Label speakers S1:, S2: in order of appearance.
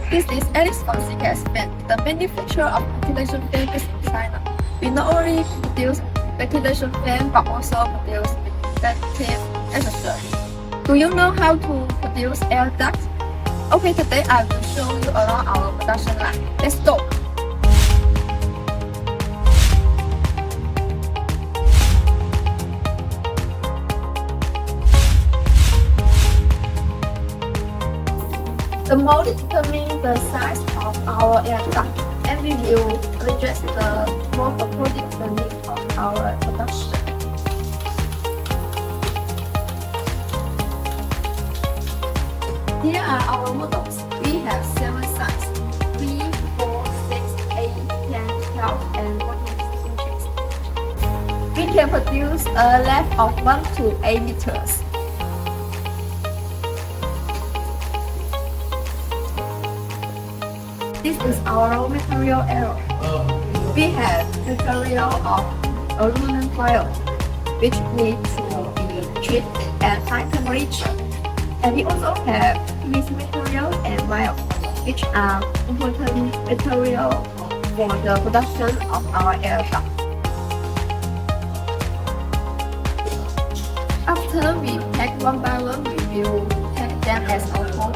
S1: This is Alice from CKS Fan, the manufacturer of ventilation fan based in China. We not only produce ventilation fan but also produce ventilative accessories. Do you know how to produce air duct? Okay, today I will show you around our production line. Let's go! The mold determines the size of our air duct, and we will adjust the mold according to the needs of our production. Here are our models. We have 7 sizes: 3, 4, 6, 8, 10, 12, and 14 inches. We can produce a length of 1 to 8 meters. This is our raw material arrow. We have material of aluminum foil, which needs to be treated at high temperature. And we also have grease material and wire, which are important material for the production of our air duct. After we pack one by one, we will pack them as a whole.